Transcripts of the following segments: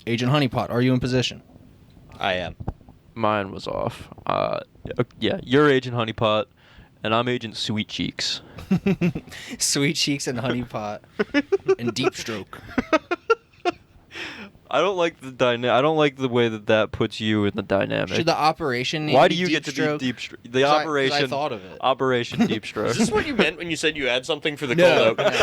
Agent Honeypot, are you in position? I am. Mine was off. Yeah, you're Agent Honeypot, and I'm Agent Sweet Cheeks. Sweet Cheeks and Honeypot and Deep Stroke. I don't like I don't like the way that puts you in the dynamic. Should the operation name Why be do you Deep get to Stroke? be Deep Stroke? The 'Cause operation. I thought of it. Operation Deep Stroke. Is this what you meant when you said you had something for the No. cold open?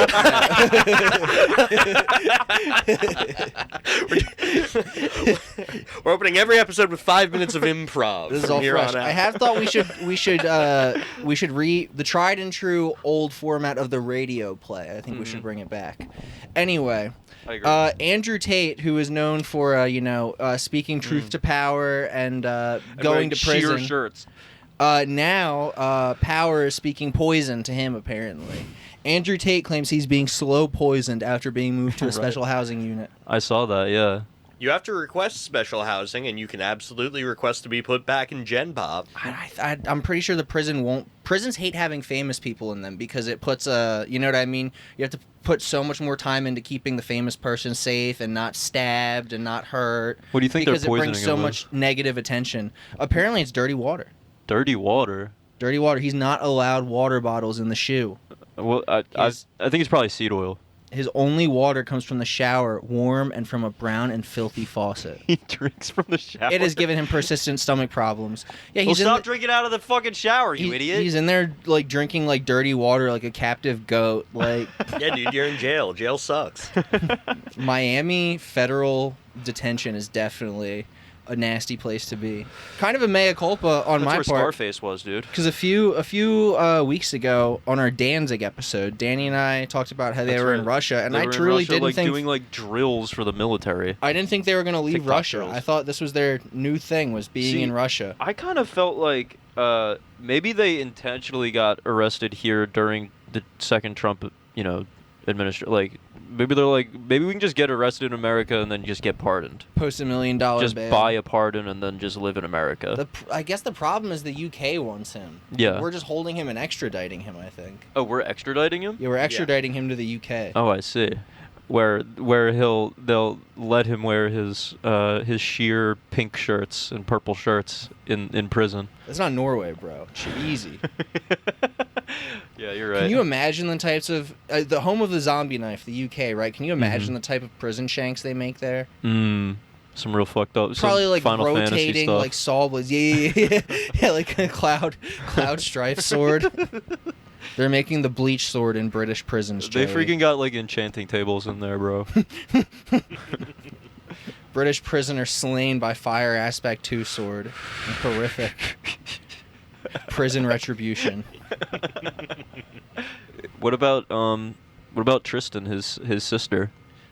We're opening every episode with 5 minutes of improv. This is from all here fresh. on out. I have thought we should the tried and true old format of the radio play. I think we should bring it back. Anyway, I agree. Andrew Tate, who is known for speaking truth to power and going to prison. Sheer shirts. Now power is speaking poison to him. Apparently, Andrew Tate claims he's being slow poisoned after being moved to a special housing unit. I saw that. Yeah. You have to request special housing, and you can absolutely request to be put back in Gen Pop. I'm pretty sure the prison won't. Prisons hate having famous people in them because it puts you know what I mean? You have to put so much more time into keeping the famous person safe and not stabbed and not hurt. What do you think because they're poisoning it brings so him much with? negative attention. Apparently, it's dirty water. Dirty water. Dirty water. He's not allowed water bottles in the shoe. Well, I think it's probably seed oil. His only water comes from the shower, warm and from a brown and filthy faucet. He drinks from the shower. It has given him persistent stomach problems. Yeah, Well, he's stop drinking out of the fucking shower, you idiot. He's in there like drinking like dirty water like a captive goat. Like Yeah, dude, you're in jail. Jail sucks. Miami federal detention is definitely a nasty place to be. Kind of a mea culpa on That's my where part. Scarface was, dude. Because a few weeks ago on our Danzig episode, Danny and I talked about how they That's were in right. Russia, and They I were in truly Russia, didn't like, think doing like drills for the military. I didn't think they were going to leave TikTok Russia. drills. I thought this was their new thing, was being in Russia. I kind of felt like maybe they intentionally got arrested here during the second Trump, administration. Like maybe they're like, maybe we can just get arrested in America and then just get pardoned. Post $1 million Just bail. buy a pardon and then just live in America. I guess the problem is the UK wants him. Yeah. We're just holding him and extraditing him, I think. Oh, we're extraditing him? Yeah, we're extraditing him to the UK. Oh, I see. Where they'll let him wear his sheer pink shirts and purple shirts in prison. That's not Norway, bro. Easy. Yeah, you're right. Can you imagine the types of the home of the zombie knife, the UK, right? Can you imagine the type of prison shanks they make there? Some real fucked up. Probably some like Final Fantasy rotating, stuff. like saw blades. Yeah, yeah, like a cloud strife sword. They're making the bleach sword in British prisons. They Joey. freaking got like enchanting tables in there, bro. British prisoner slain by fire aspect 2 sword. Horrific. Prison retribution. What about Tristan, his sister?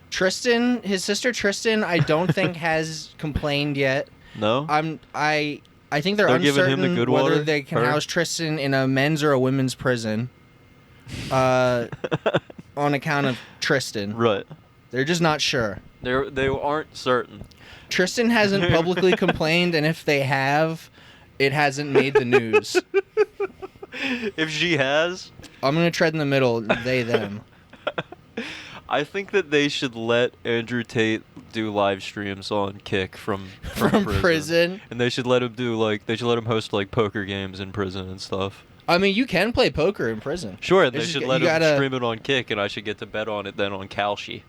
Tristan, his sister Tristan, I don't think has complained yet. No? I think they're giving uncertain him the good whether water? they can Her? house Tristan in a men's or a women's prison. On account of Tristan. Right. They're just not sure. They aren't certain. Tristan hasn't publicly complained, and if they have, it hasn't made the news. If she has, I'm going to tread in the middle, they, them. I think that they should let Andrew Tate do live streams on Kick from prison. And they should let him host like poker games in prison and stuff. I mean, you can play poker in prison. Sure, and they It's should just- let you him gotta- stream it on Kick, and I should get to bet on it then on Kalshi.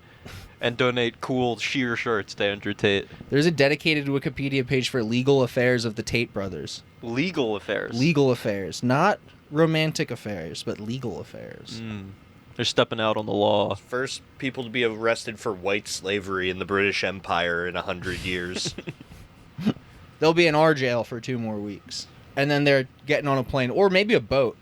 And donate cool sheer shirts to Andrew Tate. There's a dedicated Wikipedia page for legal affairs of the Tate brothers. Legal affairs. Legal affairs. Not romantic affairs, but legal affairs. They're stepping out on the law. First people to be arrested for white slavery in the British Empire in 100 years. They'll be in our jail for 2 more weeks. And then they're getting on a plane. Or maybe a boat.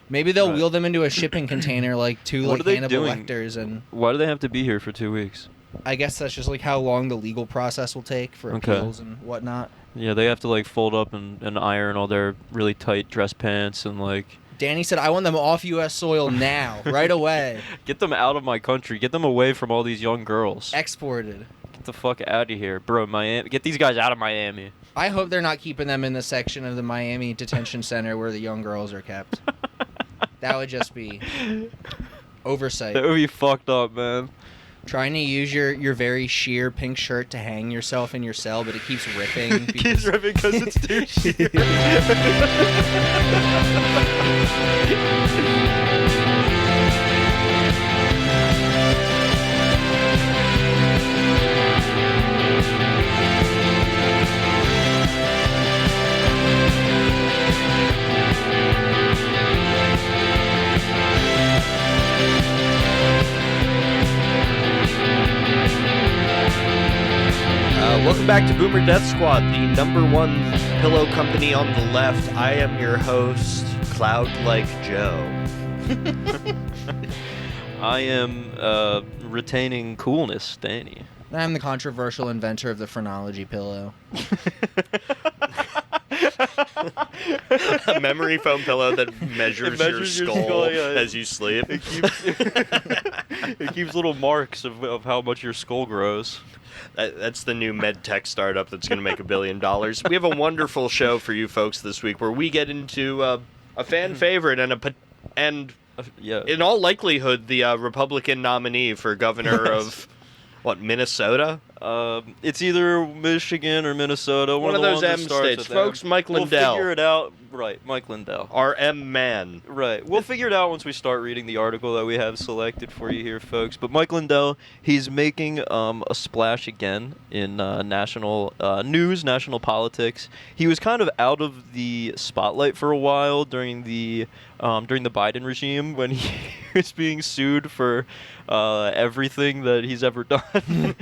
Maybe they'll wheel them into a shipping container like two What like are they Hannibal doing? Lecters. And Why do they have to be here for 2 weeks? I guess that's just like how long the legal process will take for Okay. appeals and whatnot. Yeah, they have to like fold up and iron all their really tight dress pants and like Danny said, I want them off U.S. soil now, right away. get them out of my country. Get them away from all these young girls. Exported. Get the fuck out of here, bro. Miami. Get these guys out of Miami. I hope they're not keeping them in the section of the Miami detention center where the young girls are kept. That would just be oversight. That would be fucked up, man. Trying to use your very sheer pink shirt to hang yourself in your cell, but it keeps ripping. It keeps ripping because it's too sheer. Welcome back to Boomer Death Squad, the #1 pillow company on the left. I am your host, Cloud Like Joe. I am retaining coolness, Danny. I'm the controversial inventor of the phrenology pillow. A memory foam pillow that measures your skull as you sleep. It keeps little marks of how much your skull grows. That's the new med tech startup that's going to make $1 billion. We have a wonderful show for you folks this week where we get into a fan favorite and in all likelihood the Republican nominee for governor of Minnesota. It's either Michigan or Minnesota. One of those M states, folks. Mike Lindell. We'll figure it out. Right, Mike Lindell. Our M man. Right. We'll figure it out once we start reading the article that we have selected for you here, folks. But Mike Lindell, he's making a splash again in national news, national politics. He was kind of out of the spotlight for a while during the Biden regime when he was being sued for everything that he's ever done.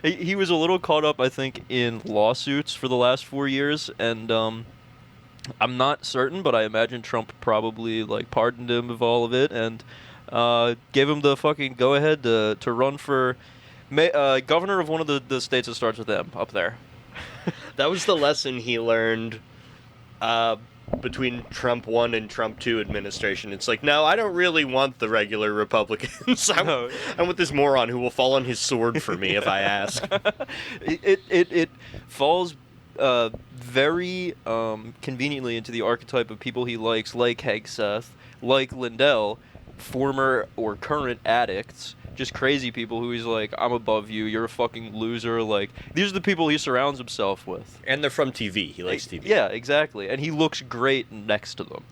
He was a little caught up, I think, in lawsuits for the last 4 years, and I'm not certain, but I imagine Trump probably pardoned him of all of it and gave him the fucking go ahead to run for governor of one of the states that starts with M up there. That was the lesson he learned between Trump 1 and Trump 2 administration. It's like, no, I don't really want the regular Republicans. I want this moron who will fall on his sword for me if I ask. It falls very conveniently into the archetype of people he likes, like Hegseth, like Lindell, former or current addicts, just crazy people who he's like, I'm above you, you're a fucking loser. These are the people he surrounds himself with. And they're from TV. He likes TV. Yeah, exactly. And he looks great next to them.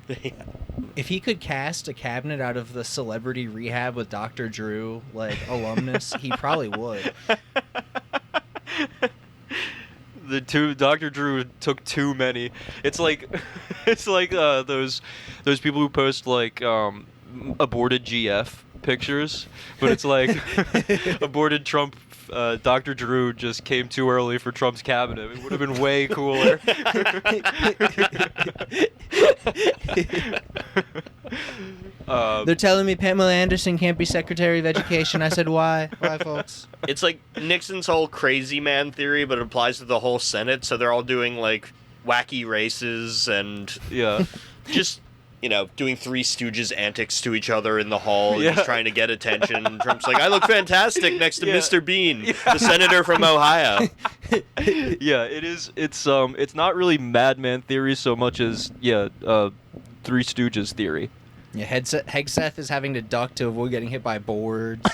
If he could cast a cabinet out of the Celebrity Rehab with Dr. Drew, alumnus, he probably would. Dr. Drew took too many. It's like those people who post aborted GF pictures, but it's like aborted Trump. Dr. Drew just came too early for Trump's cabinet. It would have been way cooler. They're telling me Pamela Anderson can't be Secretary of Education. I said, why? Why, folks? It's like Nixon's whole crazy man theory, but it applies to the whole Senate. So they're all doing wacky races and just doing Three Stooges antics to each other in the hall, and just trying to get attention. And Trump's like, I look fantastic next to Mr. Bean, the senator from Ohio. Yeah, it is. It's not really madman theory so much as Three Stooges theory. Yeah, Hegseth is having to duck to avoid getting hit by boards.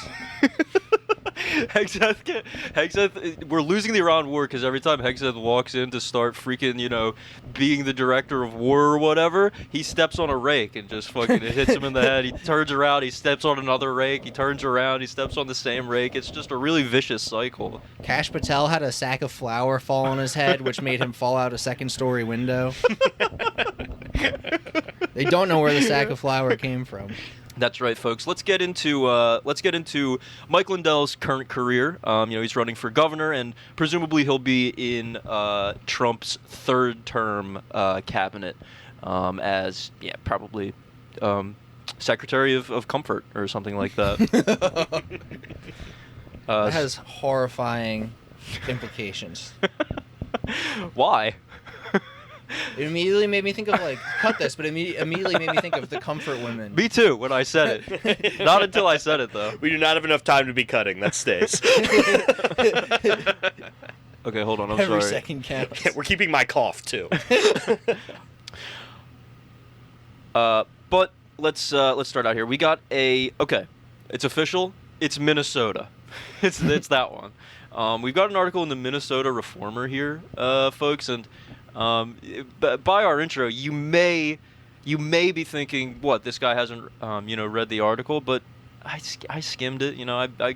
Hegseth, we're losing the Iran war because every time Hegseth walks in to start freaking, being the director of war or whatever, he steps on a rake and just fucking it hits him in the head. He turns around, he steps on another rake, he turns around, he steps on the same rake. It's just a really vicious cycle. Kash Patel had a sack of flour fall on his head, which made him fall out a second-story window. They don't know where the sack of flour came from. That's right, folks. Let's get into Mike Lindell's current career. He's running for governor, and presumably he'll be in Trump's third term cabinet as probably Secretary of Comfort or something like that. That has horrifying implications. Why? It immediately made me think of cut this, but immediately made me think of the comfort women. Me too, when I said it. Not until I said it, though. We do not have enough time to be cutting. That stays. Okay, hold on. I'm Every sorry. second counts. Yeah, we're keeping my cough too. But let's start out here. We got okay. It's official. It's Minnesota. It's that one. We've got an article in the Minnesota Reformer here, folks, and by our intro, you may be thinking, what, this guy hasn't read the article, but I skimmed it. I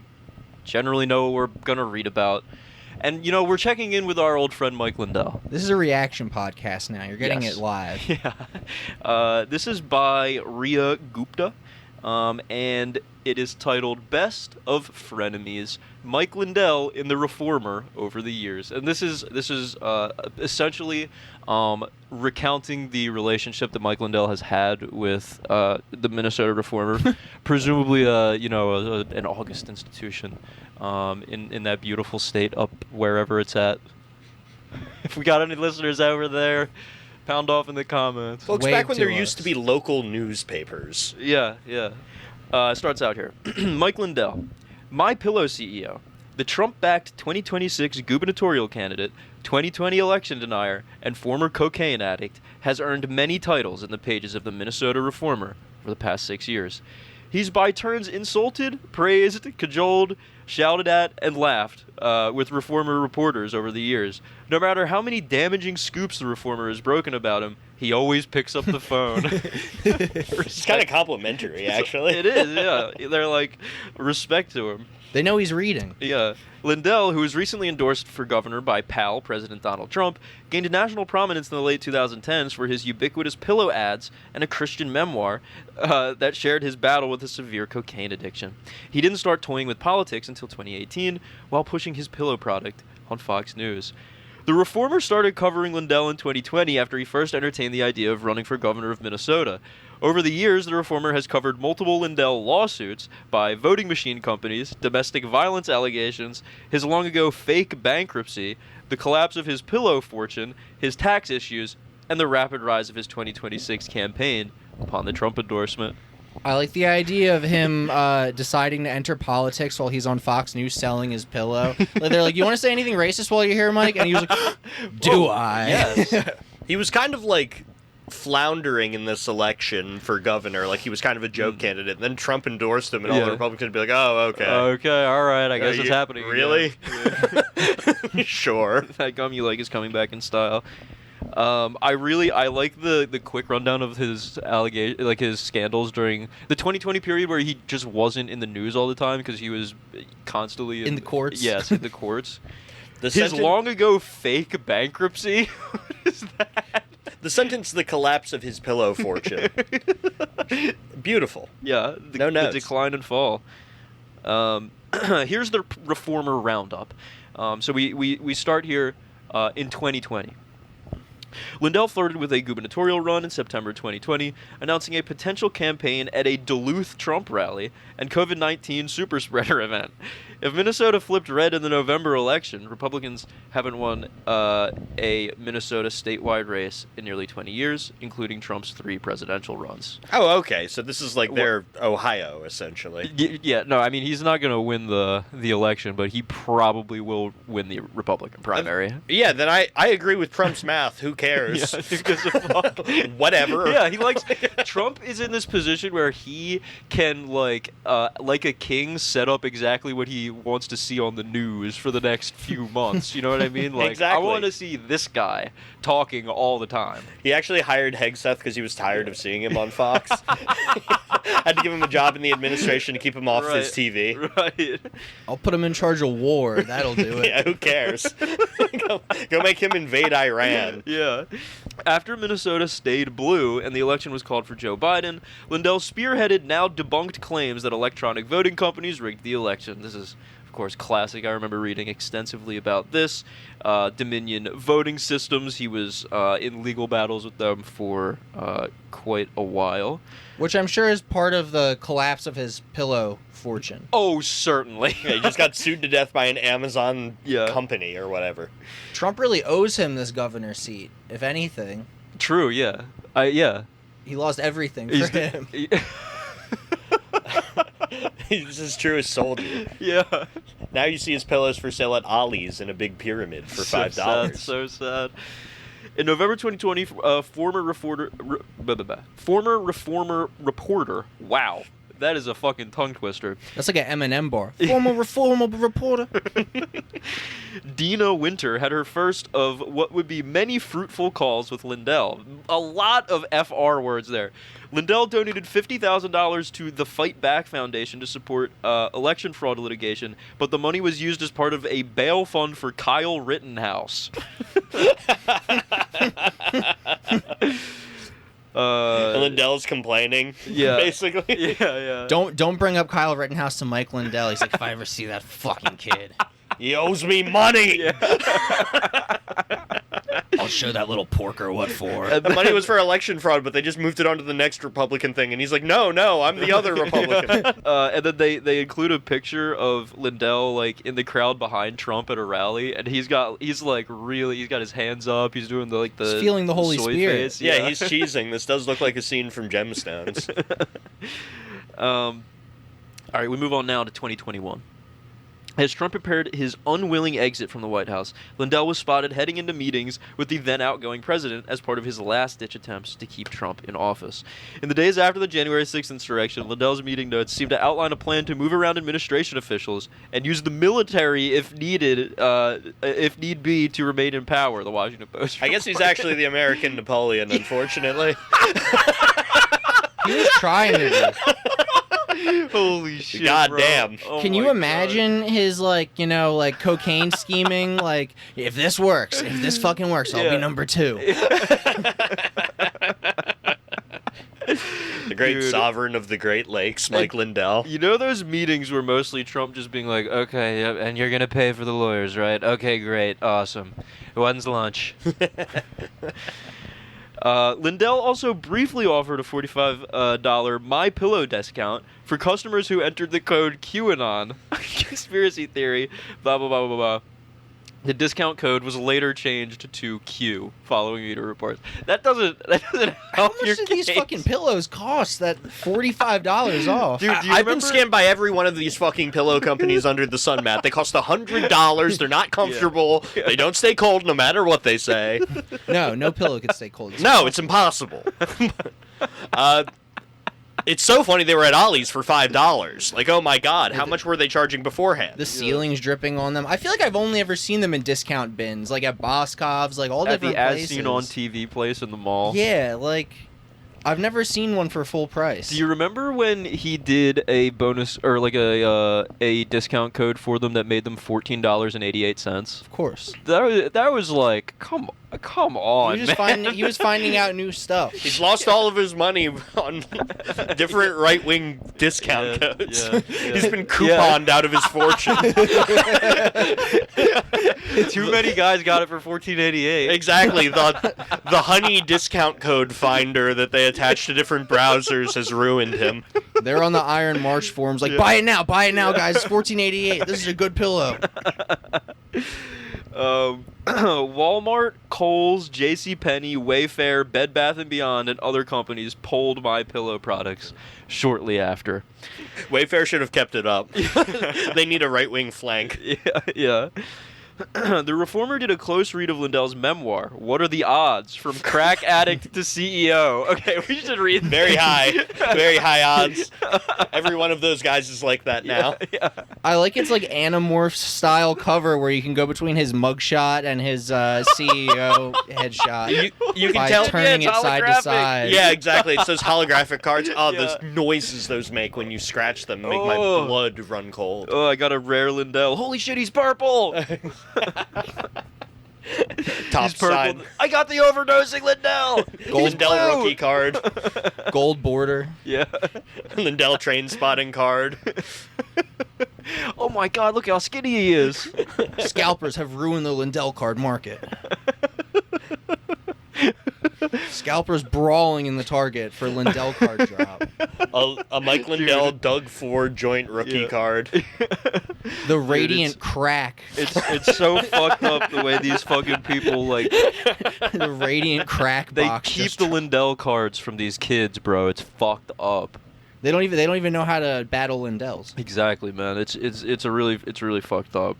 generally know what we're gonna read about. And, we're checking in with our old friend Mike Lindell. This is a reaction podcast now. You're getting it live. Yeah. This is by Ria Gupta, and it is titled Best of Frenemies, Mike Lindell in the Reformer over the years. And this is essentially recounting the relationship that Mike Lindell has had with the Minnesota Reformer, presumably an August institution in that beautiful state up wherever it's at. If we got any listeners over there, pound off in the comments. Folks, back when there used to be local newspapers. Yeah. It starts out here. Mike Lindell, MyPillow CEO, the Trump-backed 2026 gubernatorial candidate, 2020 election denier, and former cocaine addict, has earned many titles in the pages of the Minnesota Reformer for the past 6 years. He's by turns insulted, praised, cajoled, shouted at, and laughed with Reformer reporters over the years. No matter how many damaging scoops the Reformer has broken about him, he always picks up the phone. It's kind of complimentary, actually. It is, yeah. They're like, respect to him. They know he's reading. Yeah. Lindell, who was recently endorsed for governor by pal President Donald Trump, gained national prominence in the late 2010s for his ubiquitous pillow ads and a Christian memoir that shared his battle with a severe cocaine addiction. He didn't start toying with politics until 2018 while pushing his pillow product on Fox News. The Reformer started covering Lindell in 2020 after he first entertained the idea of running for governor of Minnesota. Over the years, the Reformer has covered multiple Lindell lawsuits by voting machine companies, domestic violence allegations, his long-ago fake bankruptcy, the collapse of his pillow fortune, his tax issues, and the rapid rise of his 2026 campaign upon the Trump endorsement. I like the idea of him deciding to enter politics while he's on Fox News selling his pillow. They're like, you want to say anything racist while you're here, Mike? And he was like, do I? Yes. He was kind of like floundering in this election for governor. Like, he was kind of a joke candidate. And then Trump endorsed him, and all the Republicans would be like, oh, okay. Okay, all right, I guess it's happening. Really? Yeah. Sure. That gum you like is coming back in style. I like the quick rundown of his his scandals during the 2020 period where he just wasn't in the news all the time because he was constantly in the courts. Yes, in the courts. His long ago fake bankruptcy. What is that? The sentence, the collapse of his pillow fortune. Beautiful. Yeah, the decline and fall. Here's the Reformer roundup. So we start here in 2020. Lindell flirted with a gubernatorial run in September 2020, announcing a potential campaign at a Duluth Trump rally and COVID-19 superspreader event. If Minnesota flipped red in the November election, Republicans haven't won a Minnesota statewide race in nearly 20 years, including Trump's 3 presidential runs. Oh, okay. So this is like their Ohio, essentially. Yeah, no, I mean, he's not going to win the election, but he probably will win the Republican primary. Yeah, then I agree with Trump's math. Who cares? Yeah, whatever. Yeah, he likes... Trump is in this position where he can, like a king, set up exactly what he wants to see on the news for the next few months. You know what I mean? Like, exactly. I want to see this guy talking all the time. He actually hired Hegseth because he was tired of seeing him on Fox. Had to give him a job in the administration to keep him off his TV. Right. I'll put him in charge of war. That'll do it. Yeah, who cares? Go make him invade Iran. Yeah. After Minnesota stayed blue and the election was called for Joe Biden, Lindell spearheaded now debunked claims that electronic voting companies rigged the election. This is, of course, classic. I remember reading extensively about this. Dominion voting systems. He was in legal battles with them for quite a while. Which I'm sure is part of the collapse of his pillow fortune. Oh, certainly. Yeah, he just got sued to death by an Amazon company or whatever. Trump really owes him this governor seat, if anything. True, yeah. Yeah. He lost everything for him. He's as true as soldier. Yeah. Now you see his pillows for sale at Ollie's in a big pyramid for $5. So sad. In November 2020, former Reformer reporter, wow, That is a fucking tongue twister. That's like an Eminem bar. Former reporter. Dina Winter had her first of what would be many fruitful calls with Lindell. A lot of FR words there. Lindell donated $50,000 to the Fight Back Foundation to support election fraud litigation, but the money was used as part of a bail fund for Kyle Rittenhouse. Lindell's complaining. Yeah, basically. Yeah. Don't bring up Kyle Rittenhouse to Mike Lindell. He's like, if I ever see that fucking kid, He owes me money. Yeah. I'll show that little porker what for. The money was for election fraud, but they just moved it on to the next Republican thing, and he's like, no, I'm the other Republican. And then they include a picture of Lindell like in the crowd behind Trump at a rally, and he's got his hands up, he's doing the He's feeling the Holy soy Spirit. face. Yeah, he's cheesing. This does look like a scene from Gemstones. All right, we move on now to 2021. As Trump prepared his unwilling exit from the White House, Lindell was spotted heading into meetings with the then outgoing president as part of his last-ditch attempts to keep Trump in office. In the days after the January 6th insurrection, Lindell's meeting notes seemed to outline a plan to move around administration officials and use the military if need be, to remain in power, the Washington Post I guess he's actually the American Napoleon, unfortunately. He was trying to do. Holy shit! God bro. damn. Oh Can you my imagine his cocaine scheming? Like, if this works, if this fucking works, I'll Yeah. be number 2. The great Dude. sovereign of the Great Lakes, Mike Lindell. You know those meetings were mostly Trump just being like, okay, yep, and you're going to pay for the lawyers, right? Okay, great, awesome. When's lunch? Lindell also briefly offered a $45 MyPillow discount for customers who entered the code QAnon. Conspiracy theory, blah, blah, blah, blah, blah. The discount code was later changed to Q following media reports. That doesn't How help much your do case. these fucking pillows cost? That $45 off. Dude, do you I've been remember- scammed by every one of these fucking pillow companies under the sun, Matt. They cost $100. They're not comfortable. Yeah. They don't stay cold no matter what they say. No pillow could stay cold. No, it's impossible. It's so funny they were at Ollie's for $5. Like, oh my god, how much were they charging beforehand? The ceiling's dripping on them. I feel like I've only ever seen them in discount bins, like at Boscov's, like all at different the As places. Seen on TV place in the mall? Yeah, like I've never seen one for full price. Do you remember when he did a bonus or like a discount code for them that made them $14.88? Of course. That was like come on, He was finding out new stuff. He's lost all of his money on different right-wing discount codes. Yeah. He's been couponed out of his fortune. Too many guys got it for $14.88. Exactly. The honey discount code finder that they attach to different browsers has ruined him. They're on the Iron March forums, like buy it now, guys. It's $14.88. This is a good pillow. Walmart, Kohl's, JCPenney, Wayfair, Bed Bath & Beyond, and other companies pulled MyPillow products shortly after. Wayfair should have kept it up. They need a right-wing flank. Yeah. The Reformer did a close read of Lindell's memoir, What Are the Odds? From Crack Addict to CEO. Okay, we should read Very high odds. Every one of those guys is like that now. Yeah. I like it's like Animorphs style cover where you can go between his mugshot and his CEO headshot. You can by tell. turning Yeah, it it's side to holographic. side. Yeah, exactly. It's those holographic cards. Oh, Yeah. the noises those make when you scratch them make my Oh. blood run cold. Oh, I got a rare Lindell. Holy shit, he's purple! Top He's purple. side. I got the overdosing Lindell! Gold Lindell blue. rookie card. Gold border. Yeah. Lindell train spotting card. Oh my god, look how skinny he is. Scalpers have ruined the Lindell card market. Scalpers brawling in the Target for Lindell card drop. A Mike Lindell Doug Ford joint rookie Yeah. card. The Radiant Crack. It's so fucked up the way these fucking people like The Radiant Crack they box. keep just- the Lindell cards from these kids, bro. It's fucked up. They don't even know how to battle Lindells. Exactly, man. It's really fucked up.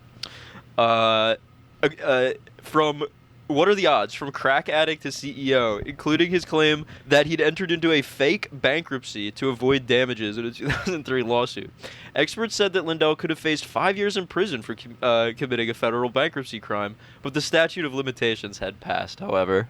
From What are the odds from crack addict to CEO, including his claim that he'd entered into a fake bankruptcy to avoid damages in a 2003 lawsuit? Experts said that Lindell could have faced 5 years in prison for committing a federal bankruptcy crime, but the statute of limitations had passed, however.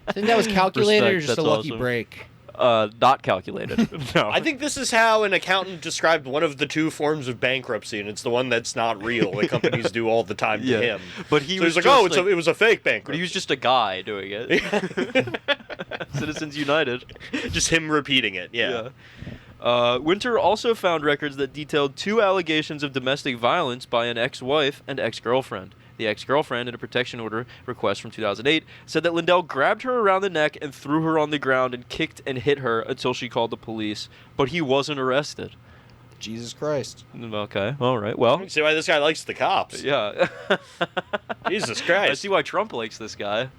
I think that was calculated or just Respect, a that's lucky awesome. break. Not calculated. No. I think this is how an accountant described one of the two forms of bankruptcy, and it's the one that's not real that companies do all the time to him. But he So was he's like, just it was a fake bankruptcy. But he was just a guy doing it. Citizens United. Just him repeating it, yeah. Winter also found records that detailed 2 allegations of domestic violence by an ex-wife and ex-girlfriend. The ex-girlfriend, in a protection order request from 2008, said that Lindell grabbed her around the neck and threw her on the ground and kicked and hit her until she called the police, but he wasn't arrested. Jesus Christ. Okay, all right, well. See why this guy likes the cops. Yeah. Jesus Christ. I see why Trump likes this guy.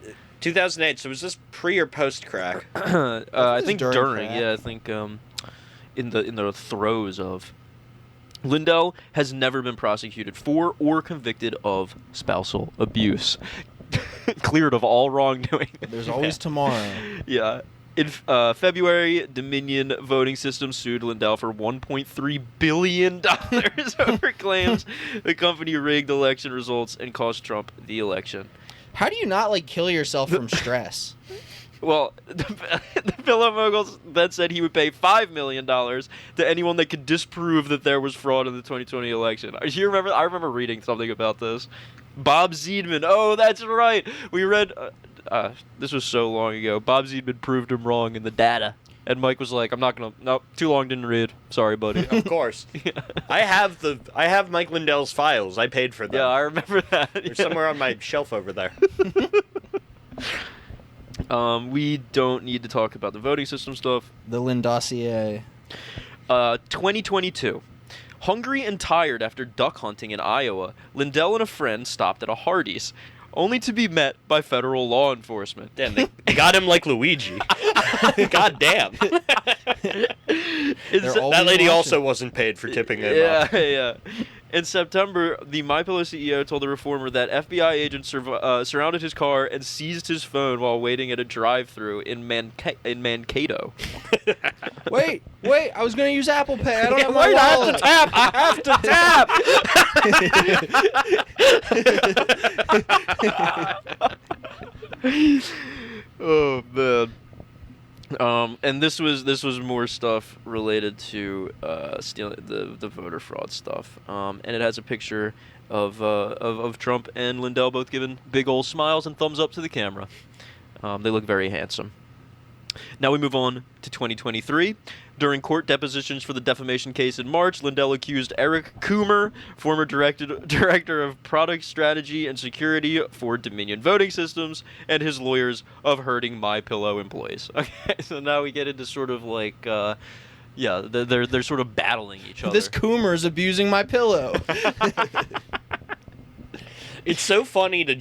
2008, so was this pre or post crack? I think during during. crack. Yeah, I think in the throes of. Lindell has never been prosecuted for or convicted of spousal abuse. Cleared of all wrongdoing. There's always tomorrow. Yeah. In February, Dominion Voting Systems sued Lindell for $1.3 billion over claims the company rigged election results and cost Trump the election. How do you not kill yourself from stress? Well, the Philip Moguls then said he would pay $5 million to anyone that could disprove that there was fraud in the 2020 election. You remember? I remember reading something about this. Bob Zeidman. Oh, that's right. We read. This was so long ago. Bob Zeidman proved him wrong in the data, and Mike was like, "I'm not gonna. Nope, too long. Didn't read. Sorry, buddy." Of course. I have Mike Lindell's files. I paid for them. Yeah, I remember that. They're somewhere on my shelf over there. We don't need to talk about the voting system stuff. The Lynn dossier. 2022. Hungry and tired after duck hunting in Iowa, Lindell and a friend stopped at a Hardee's, only to be met by federal law enforcement. Damn, they got him like Luigi. God damn. That lady watching. also wasn't paid for tipping him up. Yeah. In September, the MyPillow CEO told the Reformer that FBI agents surrounded his car and seized his phone while waiting at a drive-thru in Mankato. Wait, I was going to use Apple Pay. I don't have Wait, my I wallet. have to tap. Oh man. And this was more stuff related to stealing the voter fraud stuff. And it has a picture of Trump and Lindell both giving big old smiles and thumbs up to the camera. They look very handsome. Now we move on to 2023. During court depositions for the defamation case in March, Lindell accused Eric Coomer, former director of product strategy and security for Dominion Voting Systems, and his lawyers of hurting MyPillow employees. Okay, so now we get into sort of they're sort of battling each other. This Coomer's abusing my pillow. It's so funny to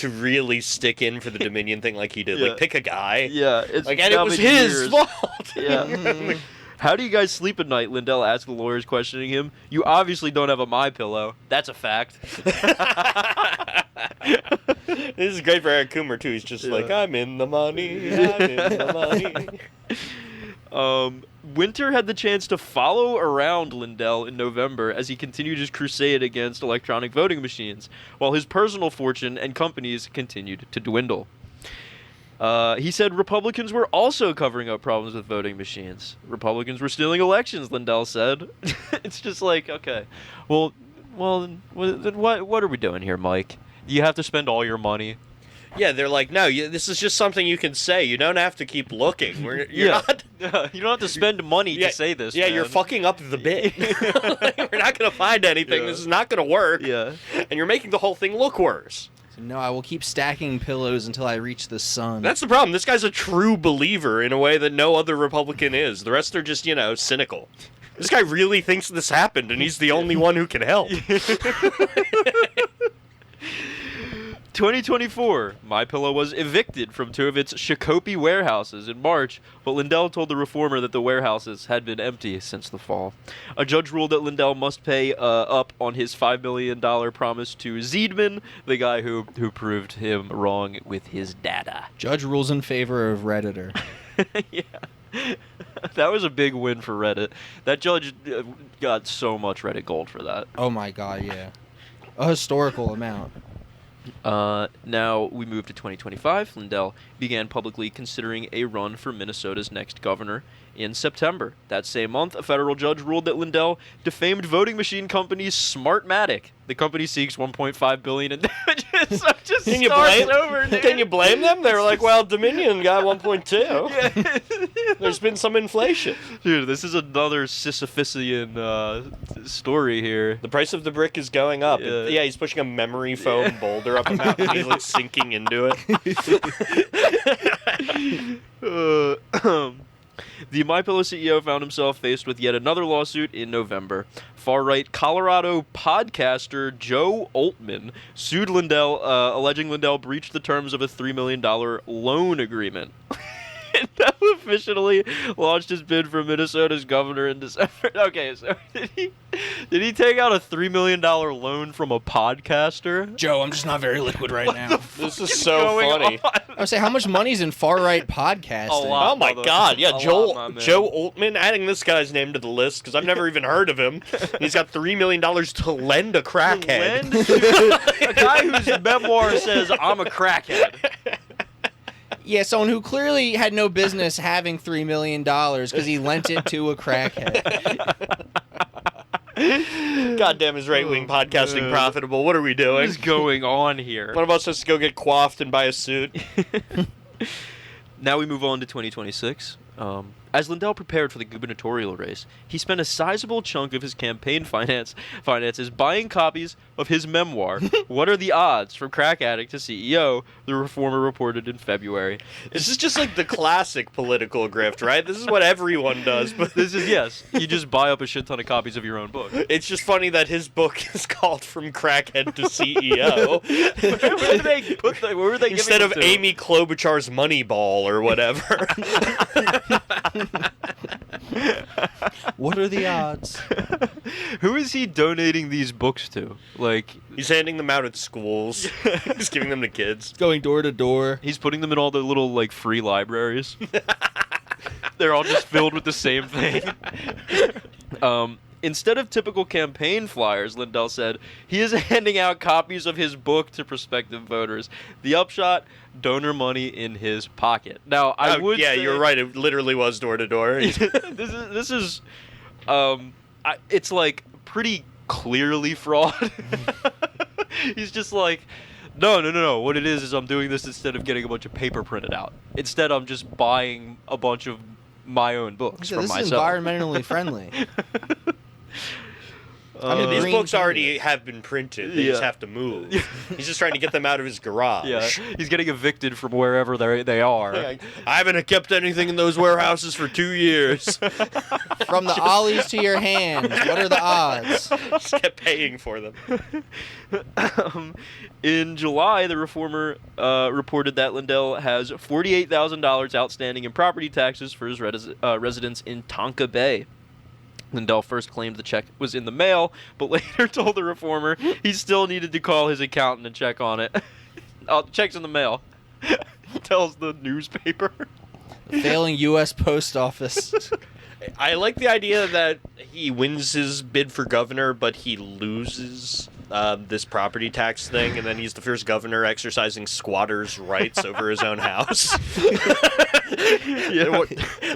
really stick in for the Dominion thing like he did. Yeah. Like, pick a guy. Yeah, it's And it now was been his years. fault. Yeah. How do you guys sleep at night? Lindell asked the lawyers questioning him. You obviously don't have a MyPillow. That's a fact. This is great for Eric Coomer, too. He's just like, I'm in the money. I'm in the money. Winter had the chance to follow around Lindell in November as he continued his crusade against electronic voting machines, while his personal fortune and companies continued to dwindle. He said Republicans were also covering up problems with voting machines. Republicans were stealing elections, Lindell said. It's just like, okay, well, then what are we doing here, Mike? You have to spend all your money. Yeah, they're like, no, this is just something you can say. You don't have to keep looking. You're not. You don't have to spend money to say this. Yeah, man. you're fucking up the bit. We're not going to find anything. Yeah. This is not going to work. Yeah. And you're making the whole thing look worse. No, I will keep stacking pillows until I reach the sun. That's the problem. This guy's a true believer in a way that no other Republican is. The rest are just, cynical. This guy really thinks this happened, and he's the only one who can help. 2024, MyPillow was evicted from 2 of its Shakopee warehouses in March, but Lindell told the Reformer that the warehouses had been empty since the fall. A judge ruled that Lindell must pay up on his $5 million promise to Zeidman, the guy who proved him wrong with his data. Judge rules in favor of Redditor. Yeah. That was a big win for Reddit. That judge got so much Reddit gold for that. Oh my god, yeah. A historical amount. Now we move to 2025. Lindell began publicly considering a run for Minnesota's next governor in September. That same month, a federal judge ruled that Lindell defamed voting machine company Smartmatic. The company seeks $1.5 billion in damages. So just Can you blame them? They were like, well, Dominion got 1.2. Yeah. There's been some inflation. Dude, this is another Sisyphusian story here. The price of the brick is going up. Yeah. He's pushing a memory foam boulder up a mountain. He's like sinking into it. The MyPillow CEO found himself faced with yet another lawsuit in November. Far-right Colorado podcaster Joe Oltmann sued Lindell, alleging Lindell breached the terms of a $3 million loan agreement. Lindell officially launched his bid for Minnesota's governor in December. Okay, so did he take out a $3 million loan from a podcaster? Joe, I'm just not very liquid right now. This is so funny. I would say, how much money's in far-right podcasting? A lot. Oh my god, yeah, Joe Oltmann, adding this guy's name to the list because I've never even heard of him. He's got $3 million to lend a crackhead. A guy whose memoir says, I'm a crackhead. Yeah, someone who clearly had no business having $3 million because he lent it to a crackhead. Goddamn, is right-wing podcasting profitable? What are we doing? What is going on here? One of us has to go get coiffed and buy a suit. Now we move on to 2026. As Lindell prepared for the gubernatorial race, he spent a sizable chunk of his campaign finances buying copies of his memoir, What Are the Odds? From Crack Addict to CEO, the Reformer reported in February. This is just like the classic political grift, right? This is what everyone does. But This is, yes, you just buy up a shit ton of copies of your own book. it's just funny that his book is called From Crackhead to CEO. Where were they Instead giving of it to? Amy Klobuchar's Moneyball or whatever. What are the odds? Who is he donating these books to? Like, He's handing them out at schools. He's giving them to kids. Going door to door. he's putting them in all the little, like, free libraries. They're all just filled with the same thing. Instead of typical campaign flyers, Lindell said, he is handing out copies of his book to prospective voters. The upshot, donor money in his pocket. Now, I would say, you're right. It literally was door to door. this is it's like pretty clearly fraud. He's just like, no. What it is I'm doing this instead of getting a bunch of paper printed out. Instead, I'm just buying a bunch of my own books So from this myself. is environmentally friendly. I mean, These green books already candidates. have been printed. They just have to move. He's just trying to get them out of his garage. Yeah, he's getting evicted from wherever they are. I haven't kept anything in those warehouses for 2 years. From the ollies to your hands, what are the odds? Just kept paying for them. In July, the Reformer reported that Lindell has $48,000 outstanding in property taxes for his residence in Tonka Bay. Lindell first claimed the check was in the mail, but later told the Reformer he still needed to call his accountant and check on it. Check's in the mail. Tells the newspaper. Failing U.S. Post Office. I like the idea that he wins his bid for governor, but he loses this property tax thing, and then he's the first governor exercising squatters' rights over his own house.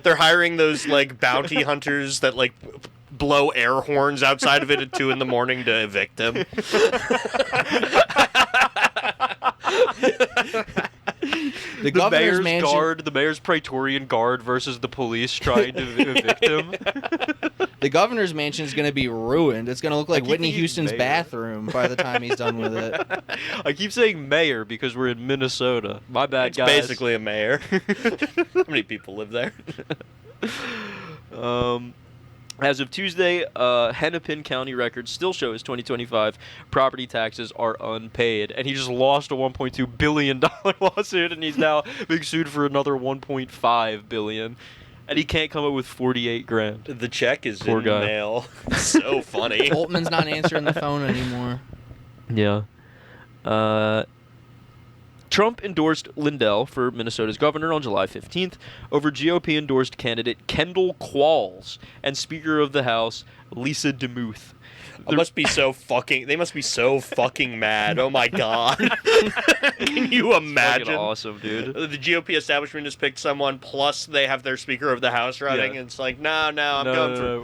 They're hiring those like bounty hunters that like blow air horns outside of it at 2 a.m. to evict him. The governor's mayor's mansion. guard, the mayor's Praetorian guard versus the police trying to evict him. The governor's mansion is going to be ruined. It's going to look like keep Whitney thinking Houston's mayor. bathroom by the time he's done with it. I keep saying mayor because we're in Minnesota. My bad, It's guys. basically a mayor. How many people live there? As of Tuesday, Hennepin County records still show his 2025 property taxes are unpaid, and he just lost a $1.2 billion lawsuit, and he's now being sued for another $1.5 billion, and he can't come up with $48,000. The check is in the mail. So funny. Altman's not answering the phone anymore. Yeah. Trump endorsed Lindell for Minnesota's governor on July 15th over GOP-endorsed candidate Kendall Qualls and Speaker of the House Lisa DeMuth. They must be so fucking mad. Oh my god. Can you imagine? Fucking awesome, dude. The GOP establishment has picked someone, plus they have their Speaker of the House running, and it's like, no,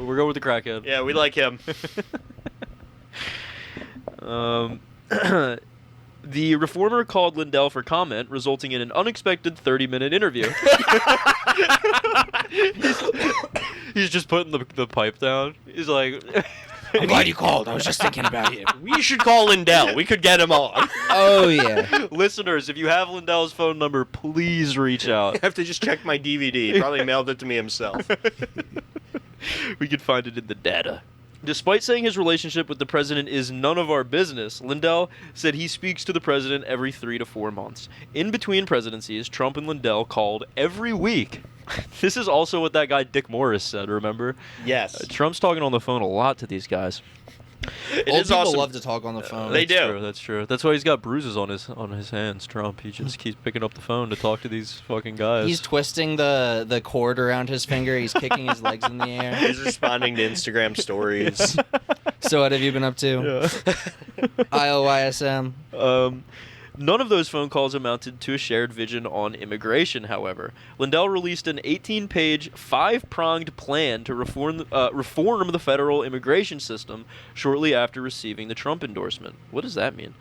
we're going with the crackhead. Yeah, we like him. The reformer called Lindell for comment, resulting in an unexpected 30-minute interview. He's just putting the pipe down. He's like... I'm glad you called. I was just thinking about you. We should call Lindell. We could get him on. Oh, yeah. Listeners, if you have Lindell's phone number, please reach out. I have to just check my DVD. He probably mailed it to me himself. We could find it in the data. Despite saying his relationship with the president is none of our business, Lindell said he speaks to the president every 3 to 4 months. In between presidencies, Trump and Lindell called every week. This is also what that guy Dick Morris said, remember? Yes. Trump's talking on the phone a lot to these guys. Old people love to talk on the phone. They do. That's true. That's why he's got bruises on his hands, Trump. He just keeps picking up the phone to talk to these fucking guys. He's twisting the cord around his finger. He's kicking his legs in the air. He's responding to Instagram stories. So what have you been up to? Yeah. IOISM. None of those phone calls amounted to a shared vision on immigration, however. Lindell released an 18-page, 5-pronged plan to reform the federal immigration system shortly after receiving the Trump endorsement. What does that mean?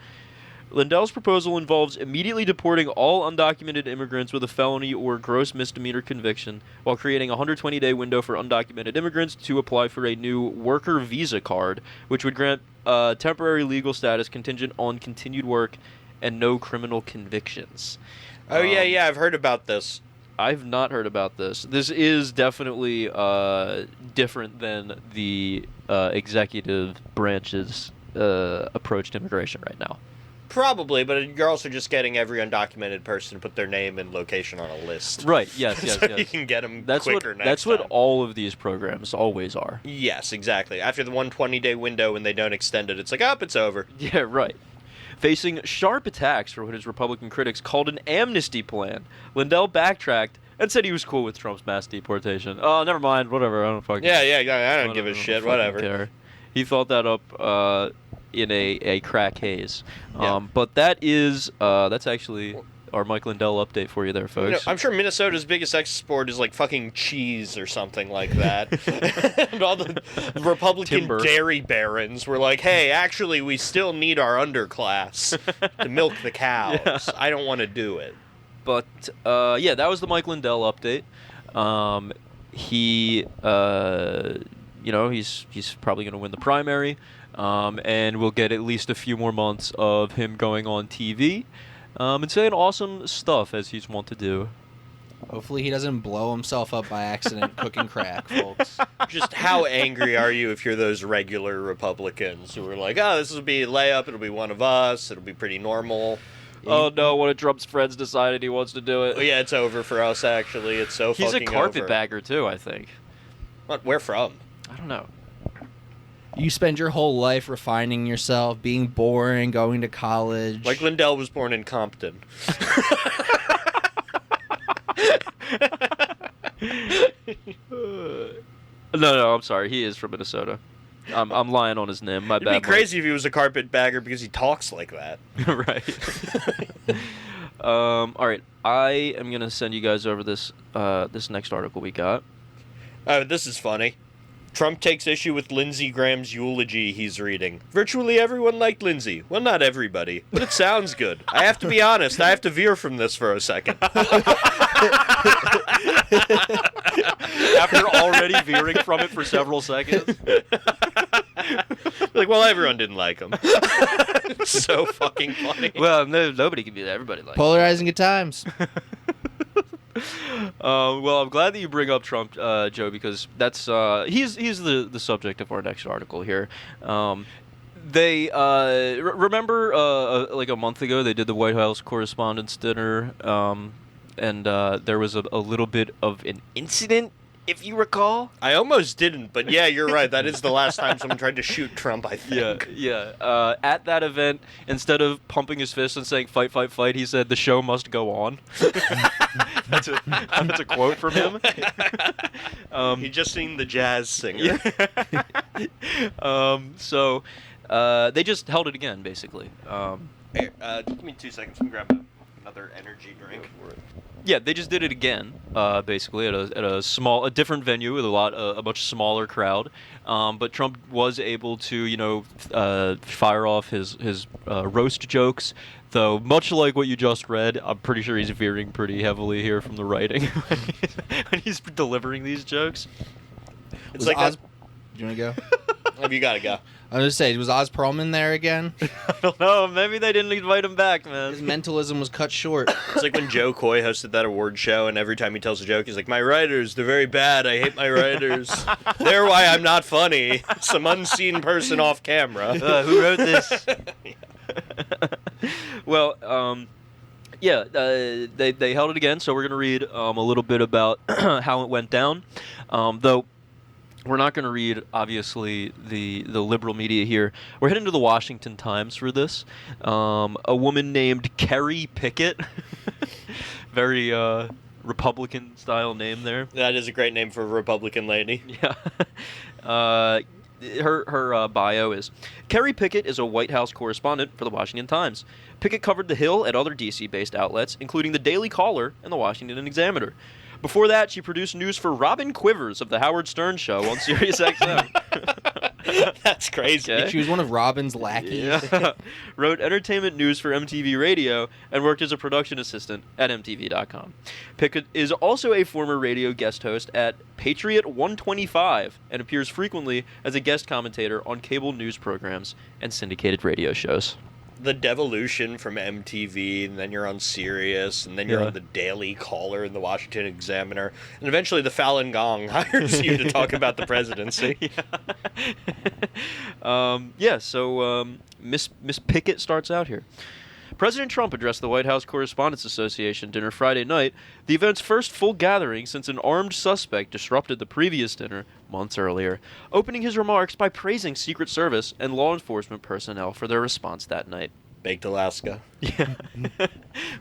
Lindell's proposal involves immediately deporting all undocumented immigrants with a felony or gross misdemeanor conviction, while creating a 120-day window for undocumented immigrants to apply for a new worker visa card, which would grant temporary legal status contingent on continued work and no criminal convictions. Oh, yeah, I've heard about this. I've not heard about this. This is definitely different than the executive branch's approach to immigration right now. Probably, but you're also just getting every undocumented person to put their name and location on a list. Right, yes. So you can get them quicker next time. That's what all of these programs always are. Yes, exactly. After the 120-day window, when they don't extend it, it's like, it's over. Yeah, right. Facing sharp attacks for what his Republican critics called an amnesty plan, Lindell backtracked and said he was cool with Trump's mass deportation. Oh, never mind. Whatever. I don't fucking... Yeah, I don't give a shit. Whatever. Care. He thought that up in a crack haze. Yeah. But that's actually our Mike Lindell update for you there, folks. I'm sure Minnesota's biggest export is like fucking cheese or something like that. And all the Republican dairy barons were like, hey, actually, we still need our underclass to milk the cows. Yeah. I don't want to do it. But, that was the Mike Lindell update. He's probably going to win the primary, and we'll get at least a few more months of him going on TV. And saying awesome stuff, as he's wont to do. Hopefully he doesn't blow himself up by accident cooking crack, folks. Just how angry are you if you're those regular Republicans who are like, this will be a layup, it'll be one of us, it'll be pretty normal. Oh no, one of Trump's friends decided he wants to do it. Oh, yeah, it's over for us, actually. It's so fucking over. He's a carpetbagger, too, I think. What? Where from? I don't know. You spend your whole life refining yourself, being boring, going to college. Like Lindell was born in Compton. No, I'm sorry. He is from Minnesota. I'm lying on his name. My bad. It'd be crazy if he was a carpetbagger because he talks like that. Right. All right. I am going to send you guys over this next article we got. This is funny. Trump takes issue with Lindsey Graham's eulogy he's reading. Virtually everyone liked Lindsey. Well, not everybody, but it sounds good. I have to be honest, I have to veer from this for a second. After already veering from it for several seconds. Like, well, everyone didn't like him. So fucking funny. Well, nobody can be that. Everybody likes him. Polarizing at times. Well, I'm glad that you bring up Trump, Joe, because that's he's the subject of our next article here. They remember like a month ago they did the White House Correspondents' Dinner, and there was a little bit of an incident, if you recall. I almost didn't, but yeah, you're right. That is the last time someone tried to shoot Trump, I think. Yeah. At that event, instead of pumping his fist and saying "fight, fight, fight," he said, "The show must go on." That's a quote from him. He just seen the jazz singer. So they just held it again, basically. Here, give me 2 seconds. Let me grab another energy drink. Yeah, they just did it again, basically at a different venue with a much smaller crowd. But Trump was able to, fire off his roast jokes. Though, much like what you just read, I'm pretty sure he's veering pretty heavily here from the writing when he's delivering these jokes. It's like Oz. Do you want to go? You gotta go. I was just saying, was Oz Perlman there again? I don't know. Maybe they didn't invite him back, man. His mentalism was cut short. It's like when Joe Coy hosted that award show, and every time he tells a joke, he's like, "My writers, they're very bad. I hate my writers. They're why I'm not funny. Some unseen person off camera." Who wrote this? Well, they held it again, so we're going to read a little bit about how it went down. Though we're not going to read, obviously, the liberal media here. We're heading to the Washington Times for this. A woman named Kerry Pickett, very Republican-style name there. That is a great name for a Republican lady. Yeah. Her bio is, Kerry Pickett is a White House correspondent for the Washington Times. Pickett covered the Hill at other D.C.-based outlets, including the Daily Caller and the Washington Examiner. Before that, she produced news for Robin Quivers of The Howard Stern Show on SiriusXM. That's crazy. Okay. She was one of Robin's lackeys. Yeah. Wrote entertainment news for MTV Radio and worked as a production assistant at MTV.com. Pickett is also a former radio guest host at Patriot 125 and appears frequently as a guest commentator on cable news programs and syndicated radio shows. The devolution from MTV, and then you're on Sirius, and then you're on the Daily Caller and the Washington Examiner, and eventually the Falun Gong hires you to talk about the presidency. So Miss Pickett starts out here. President Trump addressed the White House Correspondents' Association dinner Friday night, the event's first full gathering since an armed suspect disrupted the previous dinner months earlier, opening his remarks by praising Secret Service and law enforcement personnel for their response that night. Baked Alaska. Yeah.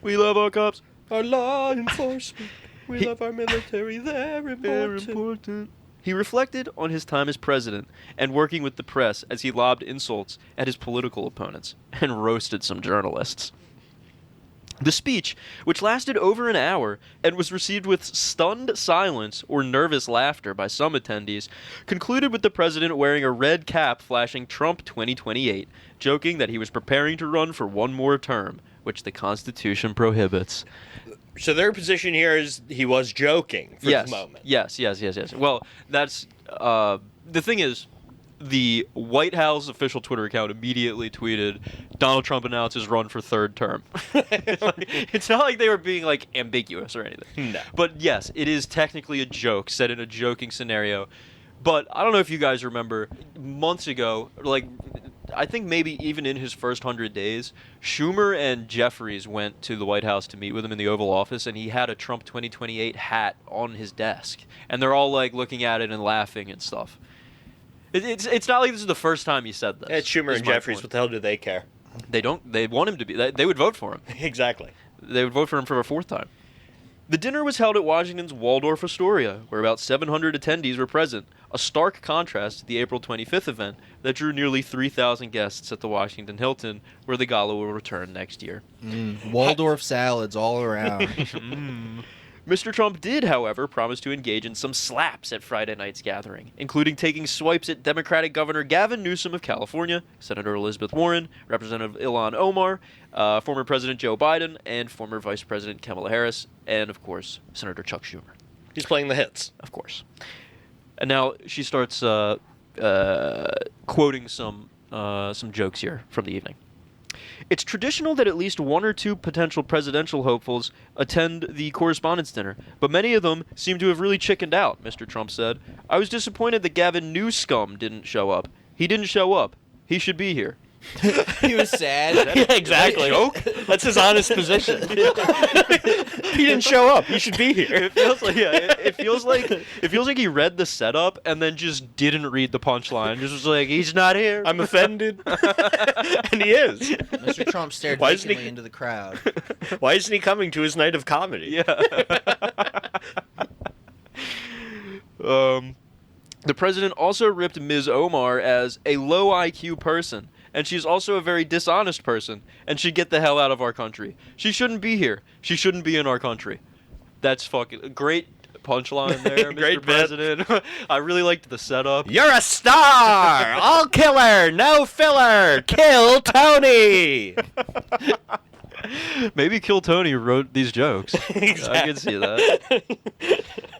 We love our cops. Our law enforcement. We love our military. They're important. He reflected on his time as president and working with the press as he lobbed insults at his political opponents and roasted some journalists. The speech, which lasted over an hour and was received with stunned silence or nervous laughter by some attendees, concluded with the president wearing a red cap flashing Trump 2028, joking that he was preparing to run for one more term, which the Constitution prohibits. So their position here is he was joking for the moment. Yes. Well, that's the thing is, the White House official Twitter account immediately tweeted, Donald Trump announces run for third term. It's not like they were being like ambiguous or anything. No. But yes, it is technically a joke, set in a joking scenario. But I don't know if you guys remember, months ago, like, I think maybe even in his first 100 days, Schumer and Jeffries went to the White House to meet with him in the Oval Office, and he had a Trump 2028 hat on his desk. And they're all, like, looking at it and laughing and stuff. It's not like this is the first time he said this. It's Schumer and Jeffries. Point. What the hell do they care? They don't. They want him to be. They would vote for him. Exactly. They would vote for him for a fourth time. The dinner was held at Washington's Waldorf Astoria, where about 700 attendees were present, a stark contrast to the April 25th event that drew nearly 3,000 guests at the Washington Hilton, where the gala will return next year. Waldorf salads all around. Mr. Trump did, however, promise to engage in some slaps at Friday night's gathering, including taking swipes at Democratic Governor Gavin Newsom of California, Senator Elizabeth Warren, Representative Ilhan Omar, former President Joe Biden, and former Vice President Kamala Harris, and, of course, Senator Chuck Schumer. He's playing the hits. Of course. And now she starts quoting some jokes here from the evening. It's traditional that at least one or two potential presidential hopefuls attend the correspondence dinner, but many of them seem to have really chickened out, Mr. Trump said. I was disappointed that Gavin Newscom didn't show up. He didn't show up. He should be here. He was sad. Yeah, exactly. That's his honest position. He didn't show up. He should be here. It feels like he read the setup and then just didn't read the punchline. Just was like, he's not here. I'm offended. And he is. Mr. Trump stared vacantly into the crowd. Why isn't he coming to his night of comedy? Yeah. The president also ripped Ms. Omar as a low IQ person, and she's also a very dishonest person, and should get the hell out of our country. She shouldn't be here. She shouldn't be in our country. That's fucking great punchline there, Great Mr. President. I really liked the setup. You're a star! All killer, no filler! Kill Tony! Maybe Kill Tony wrote these jokes. Exactly. I can see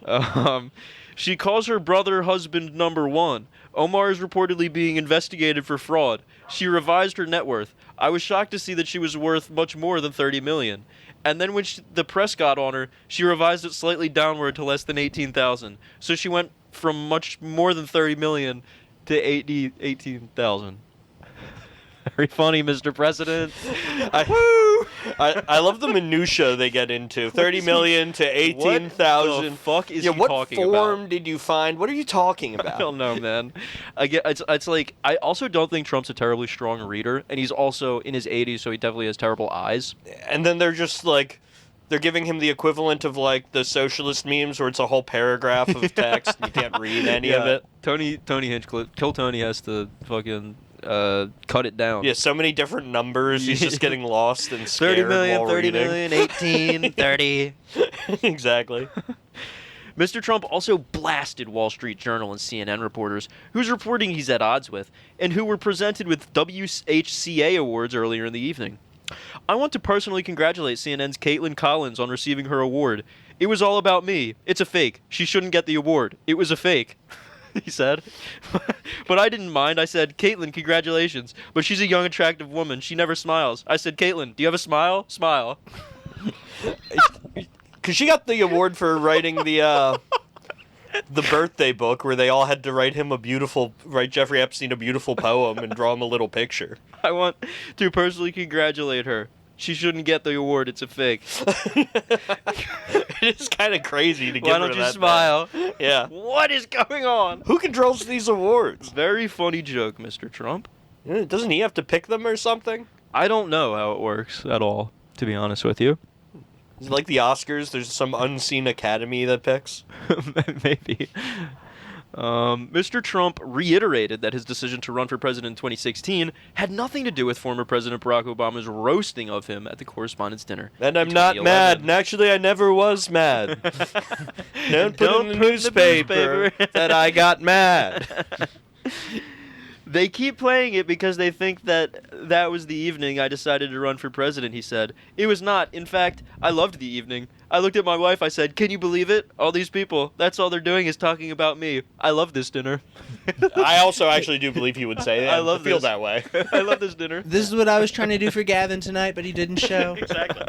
that. She calls her brother husband number one. Omar is reportedly being investigated for fraud. She revised her net worth. I was shocked to see that she was worth much more than $30 million. And then when the press got on her, she revised it slightly downward to less than $18,000. So she went from much more than $30 million to $18,000. Very funny, Mr. President. I love the minutia they get into. 30 million to 18,000. What the fuck is he what talking form about? did you find? What are you talking about? I don't know, man. It's like, I also don't think Trump's a terribly strong reader, and he's also in his 80s, so he definitely has terrible eyes. And then they're just like, they're giving him the equivalent of like the socialist memes where it's a whole paragraph of text and you can't read any of it. Tony Hinchcliffe, Kill Tony has to fucking cut it down. Yeah, so many different numbers. He's just getting lost and scared 30 million, while 30 reading. million, 18, 30. Exactly. Mr. Trump also blasted Wall Street Journal and CNN reporters whose reporting he's at odds with and who were presented with WHCA awards earlier in the evening. I want to personally congratulate CNN's Caitlin Collins on receiving her award. It was all about me. It's a fake. She shouldn't get the award. It was a fake. He said. But I didn't mind. I said, Caitlin, congratulations. But she's a young, attractive woman. She never smiles. I said, Caitlin, do you have a smile? Smile. Because she got the award for writing the birthday book where they all had to write Jeffrey Epstein a beautiful poem and draw him a little picture. I want to personally congratulate her. She shouldn't get the award. It's a fake. It is kind of crazy to give Why her don't you that smile? bad. Yeah. What is going on? Who controls these awards? Very funny joke, Mr. Trump. Doesn't he have to pick them or something? I don't know how it works at all, to be honest with you. Is it like the Oscars? There's some unseen academy that picks? Maybe. Mr. Trump reiterated that his decision to run for president in 2016 had nothing to do with former President Barack Obama's roasting of him at the correspondence dinner. And I'm not mad. And actually, I never was mad. Don't put in the newspaper that I got mad. They keep playing it because they think that was the evening I decided to run for president, he said. It was not. In fact, I loved the evening. I looked at my wife, I said, can you believe it? All these people, that's all they're doing is talking about me. I love this dinner. I also actually do believe he would say that. I feel that way. I love this dinner. This is what I was trying to do for Gavin tonight, but he didn't show. Exactly.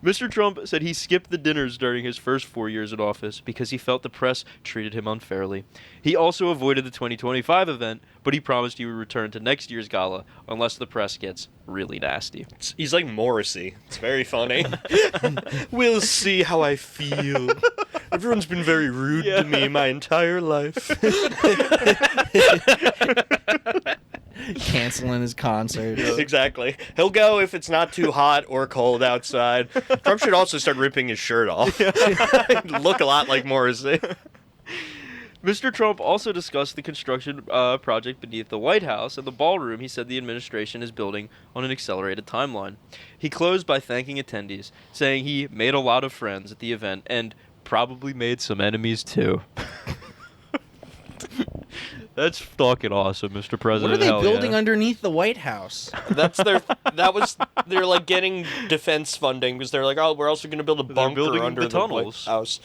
Mr. Trump said he skipped the dinners during his first 4 years in office because he felt the press treated him unfairly. He also avoided the 2025 event, but he promised he would return to next year's gala unless the press gets really nasty. He's like Morrissey. It's very funny. We'll see how I feel. Everyone's been very rude to me my entire life. Canceling his concert. Exactly. He'll go if it's not too hot or cold outside. Trump should also start ripping his shirt off. Look a lot like Morrissey. Mr. Trump also discussed the construction project beneath the White House and the ballroom he said the administration is building on an accelerated timeline. He closed by thanking attendees, saying he made a lot of friends at the event and probably made some enemies too. That's fucking awesome, Mr. President. What are they Hell building yeah. underneath the White House? They're like getting defense funding because they're like, oh, we're also going to build a bunker building under the the White tunnels. House.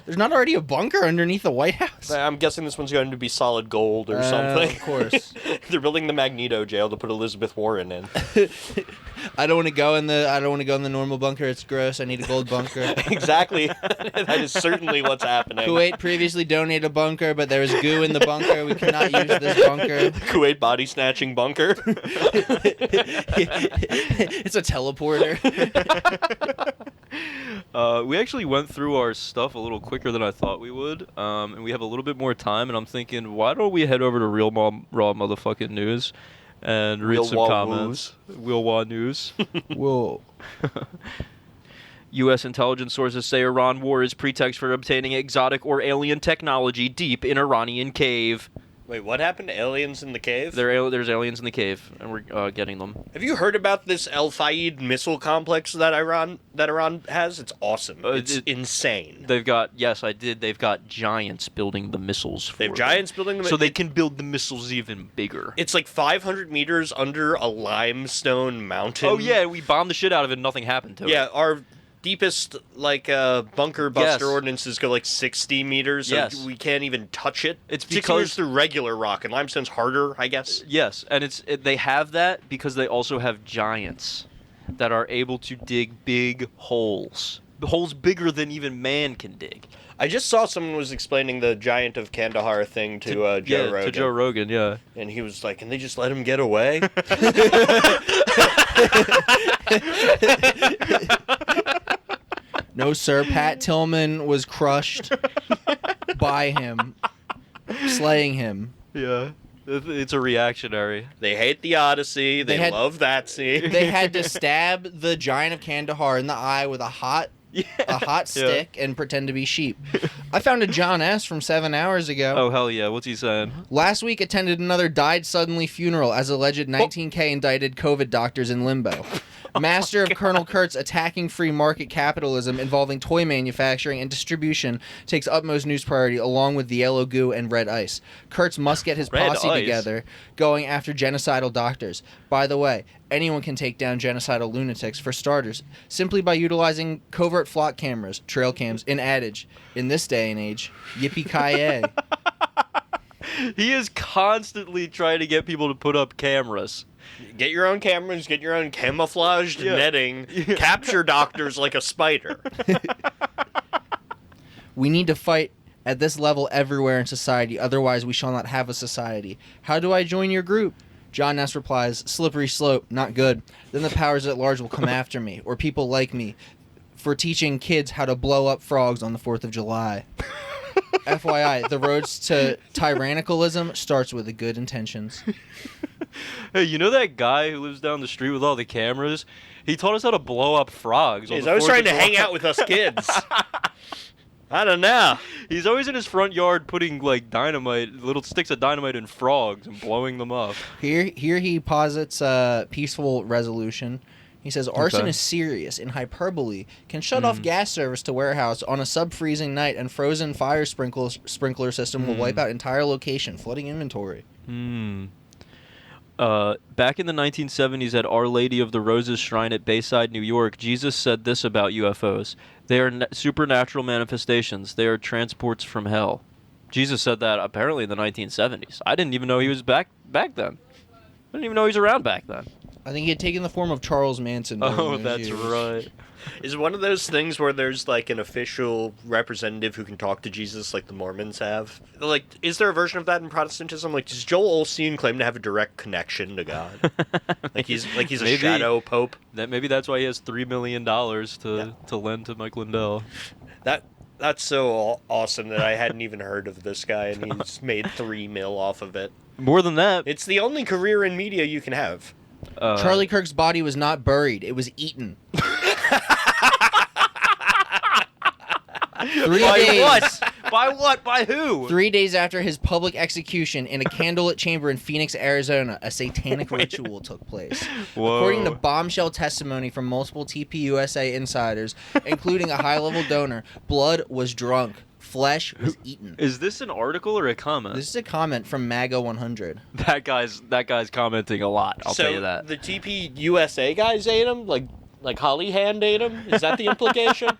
There's not already a bunker underneath the White House? I'm guessing this one's going to be solid gold or something. Of course. They're building the Magneto jail to put Elizabeth Warren in. I don't want to go in the normal bunker. It's gross. I need a gold bunker. Exactly. That is certainly what's happening. Kuwait previously donated a bunker, but there was goo in the bunker. We cannot use this bunker. Kuwait body snatching bunker. It's a teleporter. We actually went through our stuff a little quicker than I thought we would, and we have a little bit more time, and I'm thinking, why don't we head over to Raw Motherfucking News and read Real some Wah comments. Real Wah News. Whoa. U.S. intelligence sources say Iran war is pretext for obtaining exotic or alien technology deep in Iranian cave. Wait, what happened to aliens in the cave? There's aliens in the cave, and we're getting them. Have you heard about this El Fayed missile complex that Iran has? It's awesome. It's insane. Yes, I did. They've got giants building the missiles for They have them. giants building them. So they can build the missiles even bigger. It's like 500 meters under a limestone mountain. Oh yeah, we bombed the shit out of it and nothing happened to it. Yeah, our deepest bunker buster Yes. ordinances go like 60 meters, so Yes. we can't even touch it. It's 60 because- meters through regular rock, and limestone's harder, I guess. Yes, and they have that because they also have giants that are able to dig big holes. Holes bigger than even man can dig. I just saw someone was explaining the Giant of Kandahar thing to Joe Rogan. To Joe Rogan, yeah. And he was like, "Can they just let him get away?" No, sir. Pat Tillman was crushed by him, slaying him. Yeah. It's a reactionary. They hate the Odyssey. They love that scene. They had to stab the Giant of Kandahar in the eye with a hot stick and pretend to be sheep. I found a John S. from 7 hours ago. Oh, hell yeah. What's he saying? Last week attended another died suddenly funeral as alleged 19K indicted COVID doctors in limbo. Master of Colonel Kurtz attacking free market capitalism involving toy manufacturing and distribution takes utmost news priority along with the yellow goo and red ice. Kurtz must get his posse together going after genocidal doctors. By the way, anyone can take down genocidal lunatics for starters simply by utilizing covert flock cameras, trail cams, in adage. In this day and age, yippee-ki-yay. He is constantly trying to get people to put up cameras. Get your own cameras, get your own camouflaged netting, capture doctors like a spider. We need to fight at this level everywhere in society, otherwise we shall not have a society. How do I join your group? John S. replies, slippery slope, not good. Then the powers at large will come after me, or people like me, for teaching kids how to blow up frogs on the 4th of July. FYI, the roads to tyrannicalism starts with the good intentions. Hey, you know that guy who lives down the street with all the cameras? He taught us how to blow up frogs. He's always trying to hang out with us kids. I don't know. He's always in his front yard putting like dynamite, little sticks of dynamite in frogs and blowing them up. Here he posits a peaceful resolution. He says, arson is serious, and hyperbole can shut off gas service to warehouse on a sub-freezing night, and frozen fire sprinkler system will wipe out entire location, flooding inventory. Back in the 1970s at Our Lady of the Roses Shrine at Bayside, New York, Jesus said this about UFOs. They are supernatural manifestations. They are transports from hell. Jesus said that apparently in the 1970s. I didn't even know he was back then. I didn't even know he was around back then. I think he had taken the form of Charles Manson. Oh, that's right. Is it one of those things where there's like an official representative who can talk to Jesus like the Mormons have? Like, is there a version of that in Protestantism? Like, does Joel Osteen claim to have a direct connection to God? like he's a shadow pope? Maybe that's why he has $3 million to lend to Mike Lindell. That's so awesome that I hadn't even heard of this guy, and he's made $3 million off of it. More than that. It's the only career in media you can have. Charlie Kirk's body was not buried. It was eaten. 3 days. What? By what? By who? 3 days after his public execution in a candlelit chamber in Phoenix, Arizona, a satanic ritual took place. Whoa. According to bombshell testimony from multiple TPUSA insiders, including a high-level donor, blood was drunk. Flesh was eaten. Is this an article or a comment? This is a comment from MAGA 100. That guy's commenting a lot. I'll tell you that. The TPUSA guys ate him? Like Holly Hand ate him? Is that the implication?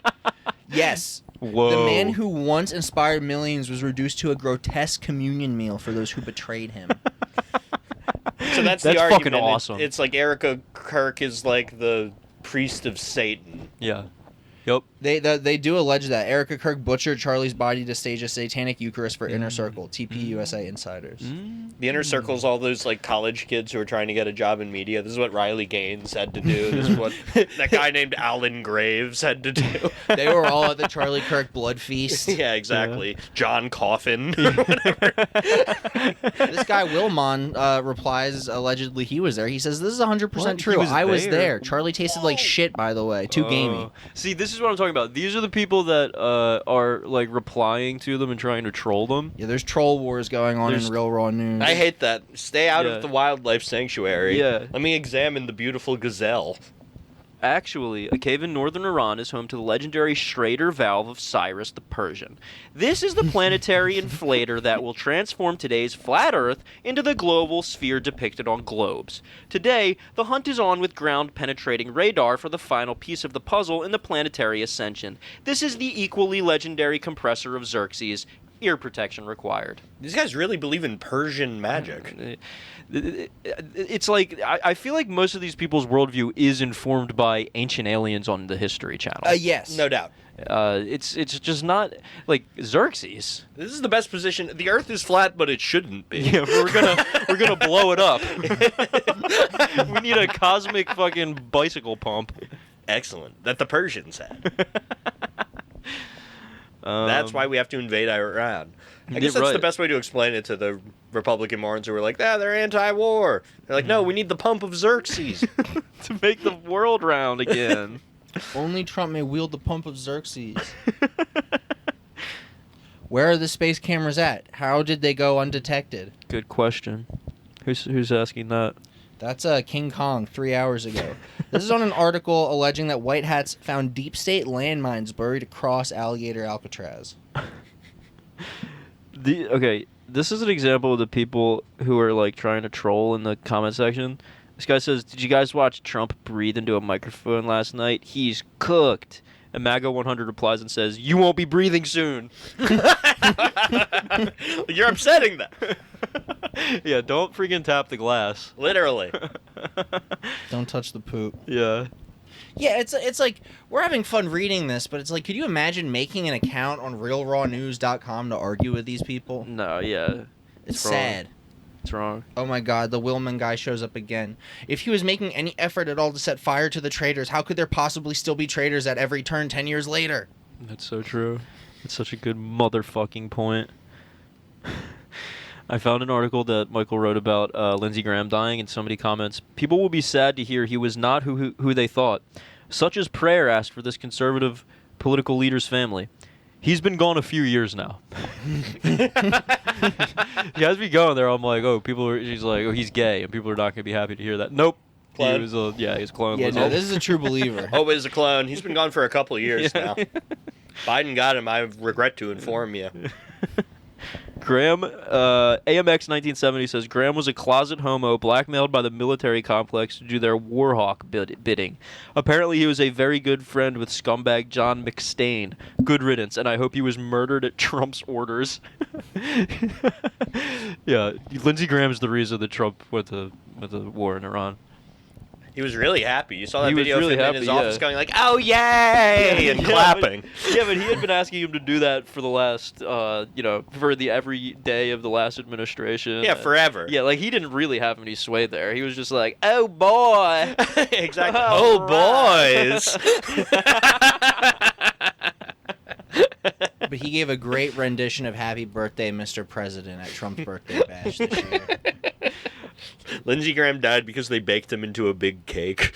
Yes. Whoa. The man who once inspired millions was reduced to a grotesque communion meal for those who betrayed him. So that's That's the fucking argument. awesome. It's like Erica Kirk is like the priest of Satan. Yeah. Yep. They do allege that Erica Kirk butchered Charlie's body to stage a satanic Eucharist for Inner Circle, TPUSA insiders. The Inner Circle's all those like college kids who are trying to get a job in media. This is what Riley Gaines had to do. This is what that guy named Alan Graves had to do. They were all at the Charlie Kirk blood feast. Yeah, exactly. Yeah. John Coffin. This guy Wilmon replies allegedly he was there. He says, this is 100% true. I was there. Charlie tasted like shit, by the way. Too gamey. See, this is what I'm talking about. These are the people that are like replying to them and trying to troll them. Yeah, there's troll wars going on in Real Raw News. I hate that. Stay out of the wildlife sanctuary. Yeah. Let me examine the beautiful gazelle. Actually, a cave in northern Iran is home to the legendary Schrader valve of Cyrus the Persian. This is the planetary inflator that will transform today's flat Earth into the global sphere depicted on globes. Today, the hunt is on with ground-penetrating radar for the final piece of the puzzle in the planetary ascension. This is the equally legendary compressor of Xerxes. Ear protection required. These guys really believe in Persian magic. It's like, I feel like most of these people's worldview is informed by Ancient Aliens on the History Channel. Yes. No doubt. It's just not, like, Xerxes. This is the best position. The Earth is flat, but it shouldn't be. Yeah, we're gonna blow it up. We need a cosmic fucking bicycle pump. Excellent. That the Persians had. That's why we have to invade Iran. I guess that's the best way to explain it to the Republican morons who are like, they're anti-war. They're like, no, we need the pump of Xerxes. To make the world round again. Only Trump may wield the pump of Xerxes. Where are the space cameras at? How did they go undetected? Good question. Who's asking that? That's King Kong 3 hours ago. This is on an article alleging that white hats found deep state landmines buried across Alligator Alcatraz. Okay, this is an example of the people who are like trying to troll in the comment section. This guy says, "Did you guys watch Trump breathe into a microphone last night? He's cooked." And MAGA100 replies and says, "You won't be breathing soon." You're upsetting them. Yeah, don't freaking tap the glass. Literally. Don't touch the poop. Yeah. Yeah, it's like, we're having fun reading this, but it's like, could you imagine making an account on realrawnews.com to argue with these people? No, yeah. It's sad. It's wrong. Oh my god, the Willman guy shows up again. If he was making any effort at all to set fire to the traitors, how could there possibly still be traitors at every turn 10 years later? That's so true. That's such a good motherfucking point. I found an article that Michael wrote about Lindsey Graham dying, and somebody comments, "People will be sad to hear he was not who they thought. Such as prayer asked for this conservative political leader's family. He's been gone a few years now." He has me going there. I'm like, she's like, he's gay, and people are not going to be happy to hear that. Nope. Clone. He was he's clone. Yeah, no, this is a true believer. Oh, it is a clone. He's been gone for a couple of years now. Biden got him. I regret to inform you. Graham, AMX 1970 says, Graham was a closet homo blackmailed by the military complex to do their Warhawk bidding. Apparently he was a very good friend with scumbag John McStain. Good riddance, and I hope he was murdered at Trump's orders. Yeah, Lindsey Graham's the reason that Trump went to war in Iran. He was really happy. You saw that He was video really of him in happy, his yeah. office going like, "Oh yay!" and clapping. But he had been asking him to do that for the last, for the every day of the last administration. Yeah, forever. Yeah, like he didn't really have any sway there. He was just like, "Oh boy." Exactly. Oh, boys. But he gave a great rendition of Happy Birthday, Mr. President at Trump's birthday bash this year. Lindsey Graham died because they baked him into a big cake.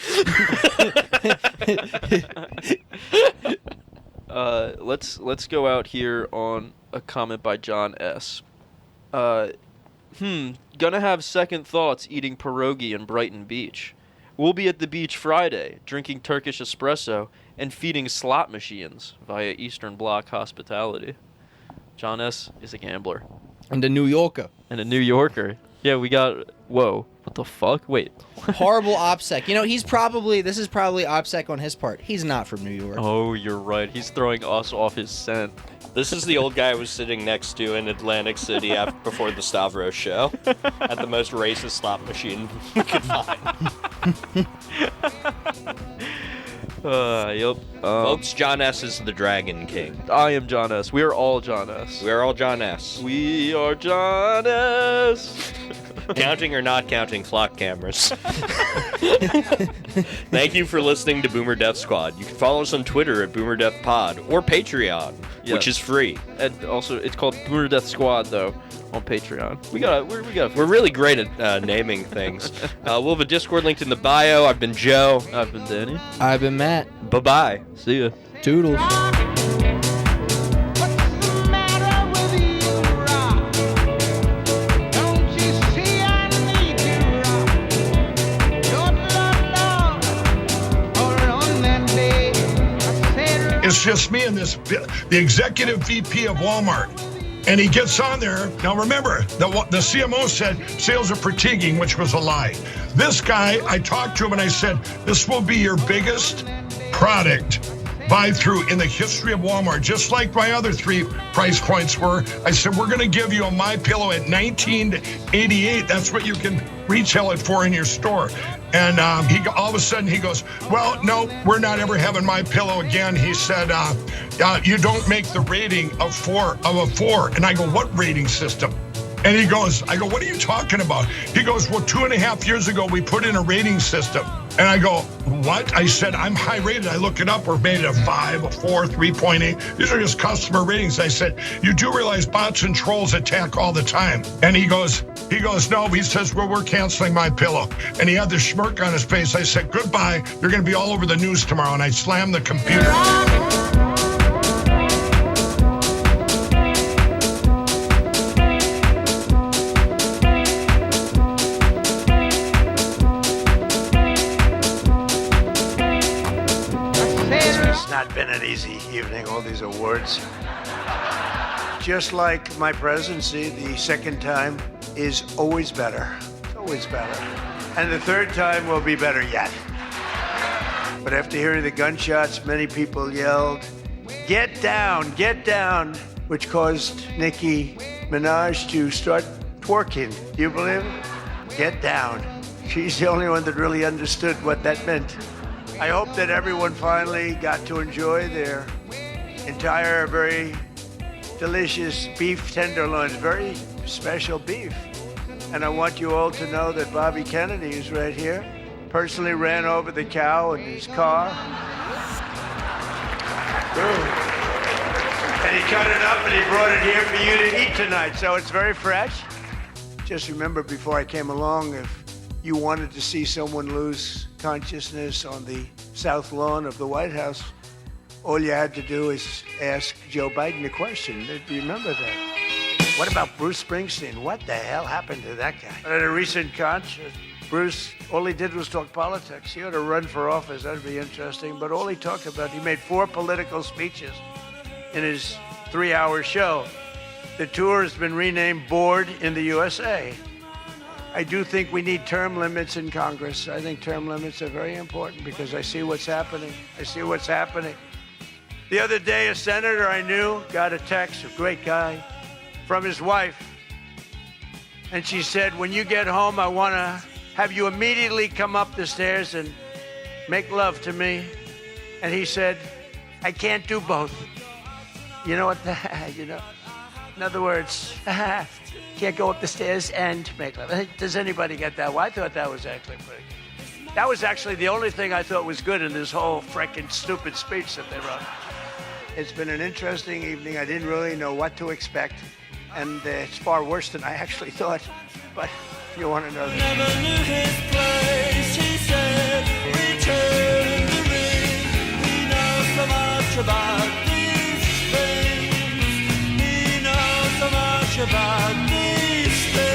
Let's go out here on a comment by John S. Gonna have second thoughts eating pierogi in Brighton Beach. We'll be at the beach Friday, drinking Turkish espresso and feeding slot machines via Eastern Bloc hospitality. John S. is a gambler. And a New Yorker. And a New Yorker. Yeah, we got. Whoa. What the fuck? Wait. Horrible OPSEC. You know, this is probably OPSEC on his part. He's not from New York. Oh, you're right. He's throwing us off his scent. This is the old guy I was sitting next to in Atlantic City before the Stavros show at the most racist slot machine we could find. Yep. Folks, John S. is the Dragon King. I am John S. We are all John S. We are all John S. We are John S. Counting or not counting flock cameras. Thank you for listening to Boomer Death Squad. You can follow us on Twitter at Boomer Death Pod or Patreon, which is free. And also, it's called Boomer Death Squad, though, on Patreon. We're really great at naming things. We'll have a Discord linked in the bio. I've been Joe. I've been Danny. I've been Matt. Bye-bye. See ya. Toodles. It's just me and the executive VP of Walmart. And he gets on there. Now remember, the CMO said sales are fatiguing, which was a lie. This guy, I talked to him and I said, this will be your biggest product buy-through in the history of Walmart, just like my other 3 price points were. I said, we're going to give you a MyPillow at $19.88. That's what you can retail it for in your store. And all of a sudden he goes, well, no, we're not ever having MyPillow again. He said, you don't make the rating of a 4. And I go, what rating system? And I go, what are you talking about? He goes, well, 2.5 years ago, we put in a rating system. And I go, what? I said, I'm high rated. I look it up. We're made a 5, a 4, 3.8. These are just customer ratings. I said, you do realize bots and trolls attack all the time. And he goes, no. He says, well, we're canceling MyPillow. And he had this smirk on his face. I said, goodbye. You're going to be all over the news tomorrow. And I slammed the computer. Not been an easy evening, all these awards. Just like my presidency, the second time is always better. It's always better. And the third time will be better yet. But after hearing the gunshots, many people yelled, get down, which caused Nicki Minaj to start twerking. Do you believe it? Get down. She's the only one that really understood what that meant. I hope that everyone finally got to enjoy their entire very delicious beef tenderloins, very special beef. And I want you all to know that Bobby Kennedy is right here, personally ran over the cow in his car. And he cut it up and he brought it here for you to eat tonight. So it's very fresh. Just remember before I came along, if you wanted to see someone lose consciousness on the south lawn of the White House, all you had to do is ask Joe Biden a question. Do you remember that? What about Bruce Springsteen? What the hell happened to that guy? At a recent concert, Bruce, all he did was talk politics. He ought to run for office. That'd be interesting. But all he talked about, he made 4 political speeches in his 3-hour show. The tour has been renamed Bored in the USA. I do think we need term limits in Congress. I think term limits are very important because I see what's happening. The other day, a senator I knew got a text, a great guy, from his wife. And she said, when you get home, I want to have you immediately come up the stairs and make love to me. And he said, I can't do both. You know what? In other words, can't go up the stairs and make love. Does anybody get that? Well, I thought that was actually pretty good. That was actually the only thing I thought was good in this whole freaking stupid speech that they wrote. It's been an interesting evening. I didn't really know what to expect. And it's far worse than I actually thought. But if you want to know Never knew his place, he said, return the ring. He knows so much about these things. He knows so much about these things.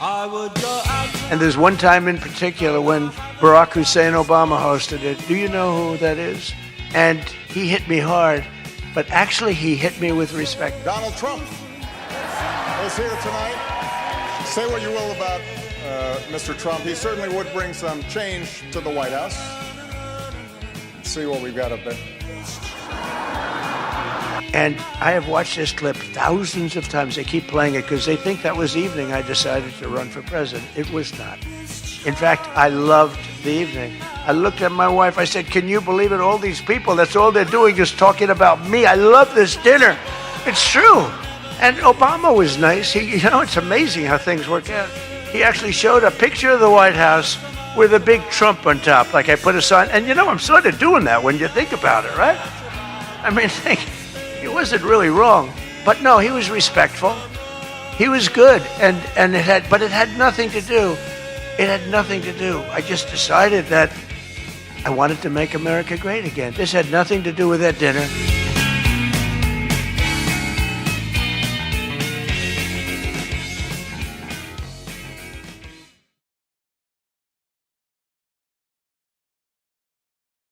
I would go out. And there's one time in particular when Barack Hussein Obama hosted it. Do you know who that is? And he hit me hard, but actually he hit me with respect. Donald Trump is here tonight. Say what you will about Mr. Trump. He certainly would bring some change to the White House. Let's see what we've got up there. And I have watched this clip thousands of times. They keep playing it because they think that was the evening I decided to run for president. It was not. In fact, I loved the evening. I looked at my wife. I said, can you believe it? All these people, that's all they're doing is talking about me. I love this dinner. It's true. And Obama was nice. It's amazing how things work out. He actually showed a picture of the White House with a big Trump on top. Like I put a sign. And I'm sort of doing that when you think about it, right? I mean, he wasn't really wrong. But no, he was respectful. He was good. But it had nothing to do. It had nothing to do. I just decided that I wanted to make America great again. This had nothing to do with that dinner.